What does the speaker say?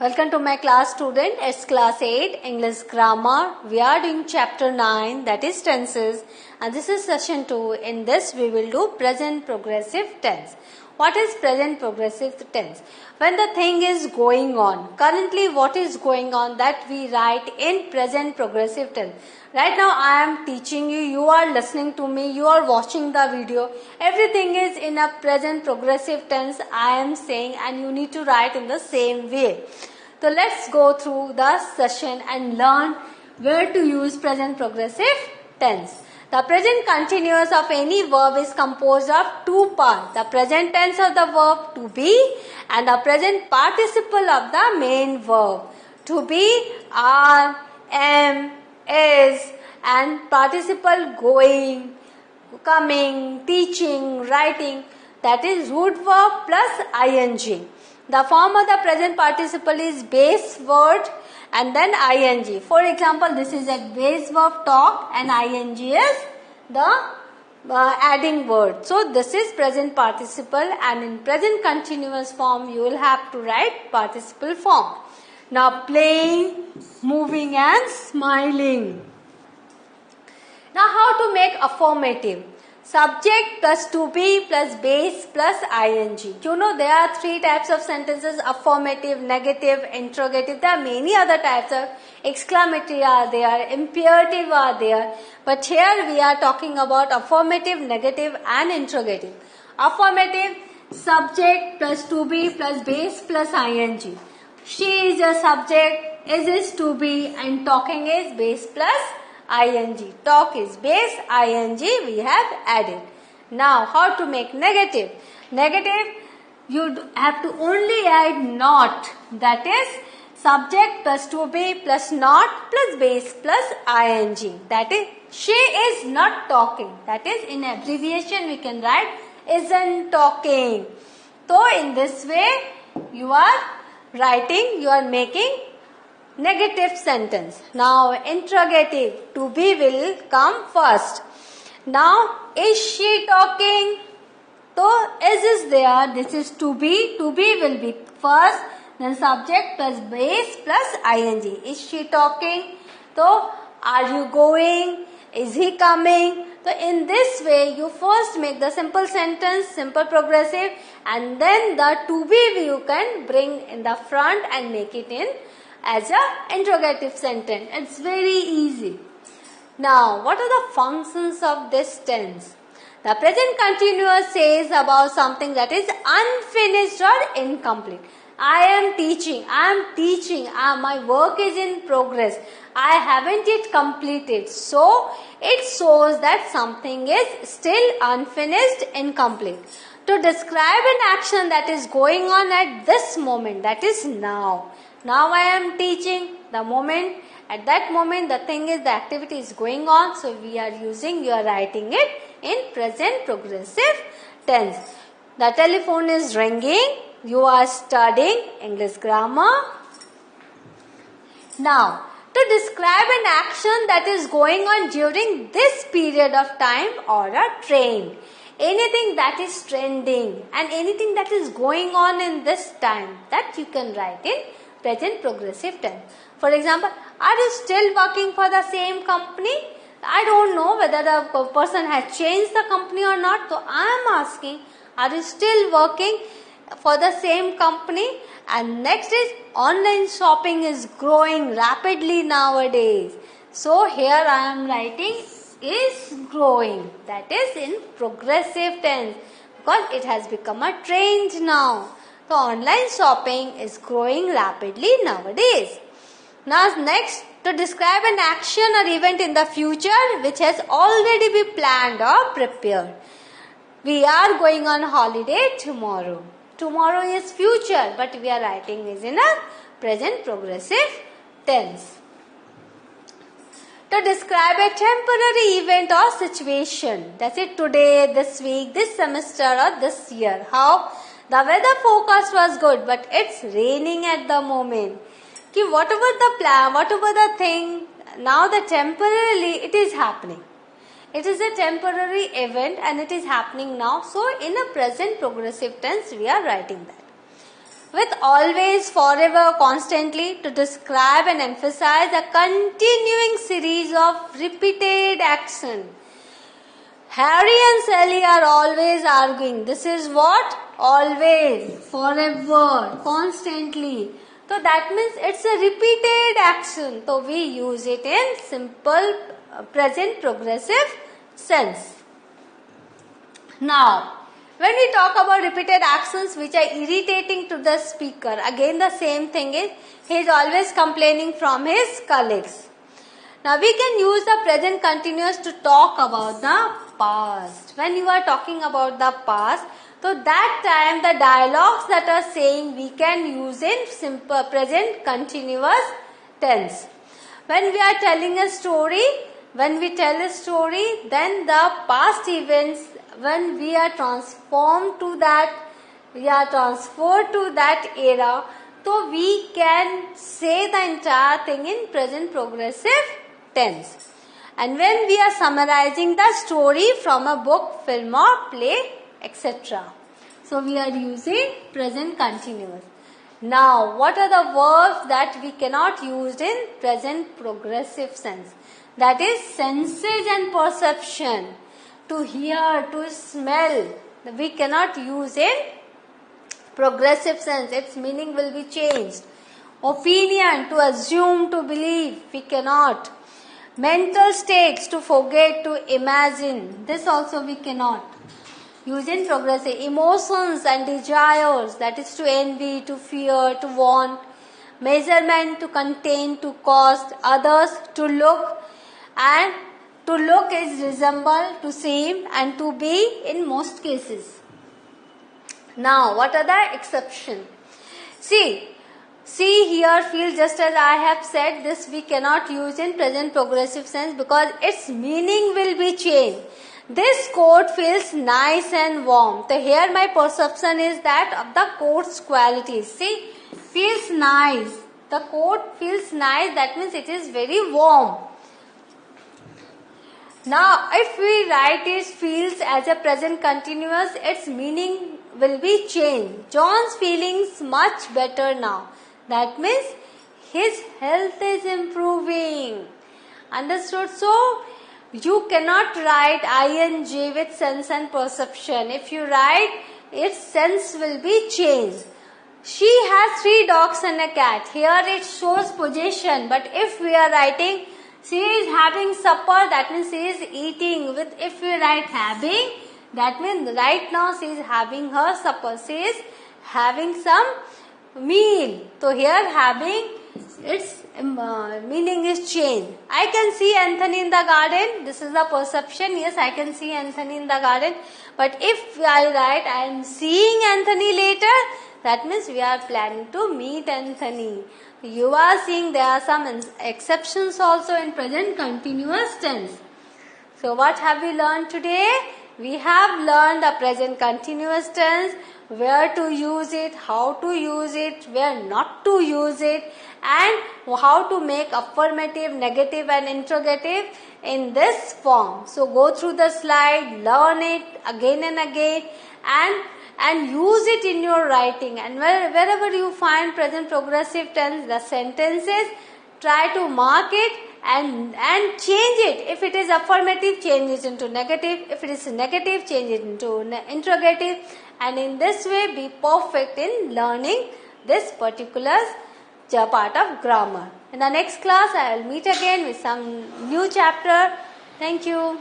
Welcome to my class student. It's class 8 English grammar. We are doing chapter 9, that is tenses, and this is session 2. In this we will do present progressive tense. What is present progressive tense? When the thing is going on. Currently what is going on, that we write in present progressive tense. Right now I am teaching you, you are listening to me, you are watching the video. Everything is in a present progressive tense I am saying, and you need to write in the same way. So let's go through the session and learn where to use present progressive tense. The present continuous of any verb is composed of two parts. The present tense of the verb to be and the present participle of the main verb. To be, are, am, is, and participle going, coming, teaching, writing, that is root verb plus ing. The form of the present participle is base word and then ing. For example, this is a base verb talk and ing is the adding word. So this is present participle, and in present continuous form you will have to write participle form. Now playing, moving and smiling. Now how to make affirmative? Subject plus to be plus base plus ing. You know there are three types of sentences: affirmative, negative, interrogative. There are many other types of exclamatory are there, imperative are there. But here we are talking about affirmative, negative and interrogative. Affirmative, subject plus to be plus base plus ing. She is a subject, is to be, and talking is base plus ing. Talk is base, ing we have added. Now how to make negative? Negative, you have to only add not, that is subject plus to be plus not plus base plus ing. That is she is not talking. That is in abbreviation we can write isn't talking. So in this way you are writing, you are making negative sentence. Now interrogative, to be will come first. Now is she talking? So is there, this is to be will be first, then subject plus base plus ing. Is she talking? So are you going? Is he coming? So in this way you first make the simple sentence, simple progressive, and then the to be you can bring in the front and make it in as a interrogative sentence. It's very easy. Now, what are the functions of this tense? The present continuous says about something that is unfinished or incomplete. I am teaching, my work is in progress. I haven't yet completed. So, it shows that something is still unfinished, incomplete. To describe an action that is going on at this moment, that is now. Now I am teaching, the moment, at that moment the thing is, the activity is going on. So we are writing it in present progressive tense. The telephone is ringing, you are studying English grammar. Now, to describe an action that is going on during this period of time or a trend. Anything that is trending and anything that is going on in this time, that you can write in present progressive tense. For example, are you still working for the same company? I don't know whether the person has changed the company or not. So I am asking, are you still working for the same company? And next is, online shopping is growing rapidly nowadays. So here I am writing is growing. That is in progressive tense because it has become a trend now. So online shopping is growing rapidly nowadays. Now next, to describe an action or event in the future which has already been planned or prepared. We are going on holiday tomorrow. Tomorrow is future, but we are writing is in a present progressive tense. To describe a temporary event or situation, that's it, today, this week, this semester or this year. How? The weather forecast was good, but it's raining at the moment. Whatever the plan, whatever the thing, now the temporarily it is happening. It is a temporary event and it is happening now. So in a present progressive tense we are writing that. with always, forever, constantly to describe and emphasize a continuing series of repeated action. Harry and Sally are always arguing. This is what? Always, forever, constantly. So that means it's a repeated action. So we use it in simple present progressive sense. Now, when we talk about repeated actions which are irritating to the speaker, again the same thing is, he is always complaining from his colleagues. Now we can use the present continuous to talk about the past. When you are talking about the past, so that time the dialogues that are saying we can use in simple present continuous tense. When we are telling a story, when we tell a story, then the past events, when we are transformed to that, we are transferred to that era, so we can say the entire thing in present progressive tense. And when we are summarizing the story from a book, film or play, etc. So we are using present continuous. Now, what are the verbs that we cannot use in present progressive sense? That is senses and perception. To hear, to smell, we cannot use in progressive sense. Its meaning will be changed. Opinion, to assume, to believe, we cannot. Mental states, to forget, to imagine, this also we cannot use in progressive. Emotions and desires, that is to envy, to fear, to want. Measurement, to contain, to cost. Others, to look, and to look is resemble, to seem, and to be in most cases. Now, what are the exceptions? See here, feel, just as I have said, this we cannot use in present progressive sense because its meaning will be changed. This coat feels nice and warm. So here my perception is that of the coat's qualities. See, feels nice. The coat feels nice, that means it is very warm. Now, if we write it feels as a present continuous, its meaning will be changed. John's feelings much better now. That means his health is improving. Understood? So, you cannot write ing with sense and perception. If you write, its sense will be changed. She has 3 dogs and a cat. Here it shows possession, but if we are writing she is having supper, that means she is eating. With if we write having, that means right now she is having her supper. She is having some meal. So here having, its meaning is changed. I can see Anthony in the garden. This is the perception. Yes, I can see Anthony in the garden. But if I write I am seeing Anthony later, that means we are planning to meet Anthony. You are seeing there are some exceptions also in present continuous tense. So what have we learned today? We have learned the present continuous tense, where to use it, how to use it, where not to use it, and how to make affirmative, negative and interrogative in this form. So go through the slide, learn it again and again, and use it in your writing. And wherever you find present progressive tense, the sentences, try to mark it and change it. If it is affirmative, change it into negative. If it is negative, change it into interrogative. And in this way, be perfect in learning this particular part of grammar. In the next class, I will meet again with some new chapter. Thank you.